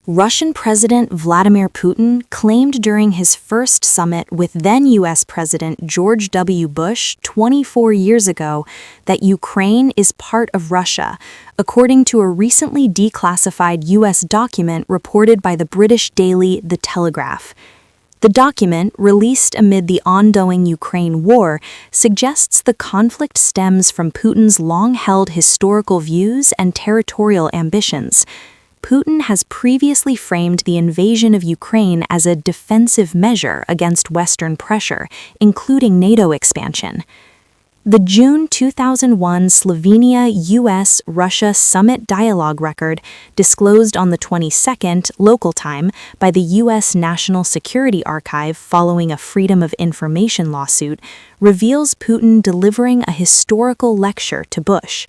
Russian President Vladimir Putin claimed during his first summit with then-U.S. President George W. Bush 24 years ago that Ukraine is part of Russia, according to a recently declassified U.S. document reported by the British daily The Telegraph. The document, released amid the ongoing Ukraine war, suggests the conflict stems from Putin's long-held historical views and territorial ambitions. Putin has previously framed the invasion of Ukraine as a defensive measure against Western pressure, including NATO expansion. The June 2001 Slovenia U.S. Russia summit dialogue record, disclosed on the 22nd local time by the U.S. National Security Archive following a Freedom of Information lawsuit, reveals Putin delivering a historical lecture to Bush.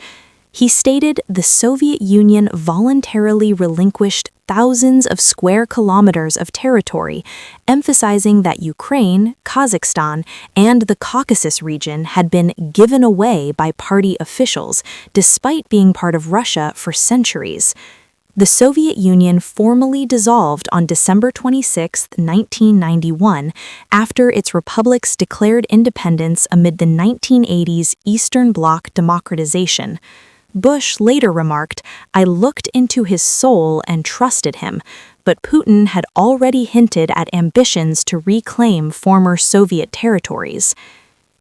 He stated the Soviet Union voluntarily relinquished thousands of square kilometers of territory, emphasizing that Ukraine, Kazakhstan, and the Caucasus region had been given away by party officials, despite being part of Russia for centuries. The Soviet Union formally dissolved on December 26, 1991, after its republics declared independence amid the 1980s Eastern Bloc democratization. Bush later remarked, "I looked into his soul and trusted him," but Putin had already hinted at ambitions to reclaim former Soviet territories.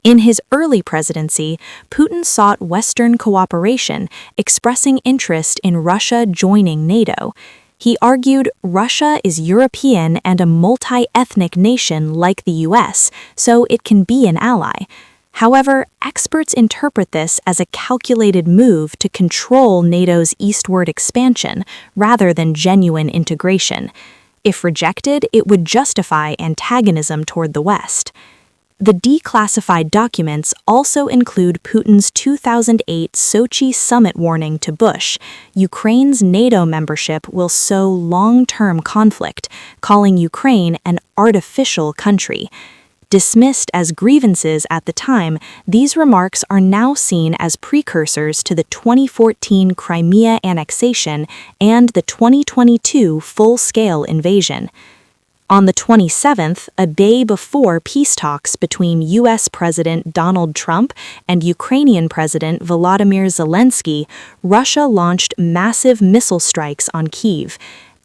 In his early presidency, Putin sought Western cooperation, expressing interest in Russia joining NATO. He argued Russia is European and a multi-ethnic nation like the U.S., so it can be an ally. However, experts interpret this as a calculated move to control NATO's eastward expansion rather than genuine integration. If rejected, it would justify antagonism toward the West. The declassified documents also include Putin's 2008 Sochi summit warning to Bush: Ukraine's NATO membership will sow long-term conflict, calling Ukraine an artificial country. Dismissed as grievances at the time, these remarks are now seen as precursors to the 2014 Crimea annexation and the 2022 full-scale invasion. On the 27th, a day before peace talks between U.S. President Donald Trump and Ukrainian President Volodymyr Zelensky, Russia launched massive missile strikes on Kyiv.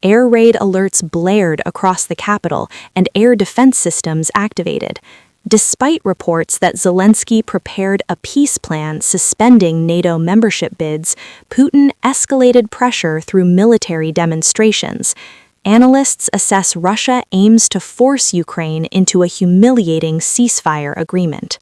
Air raid alerts blared across the capital and air defense systems activated. Despite reports that Zelensky prepared a peace plan suspending NATO membership bids, Putin escalated pressure through military demonstrations. Analysts assess Russia aims to force Ukraine into a humiliating ceasefire agreement.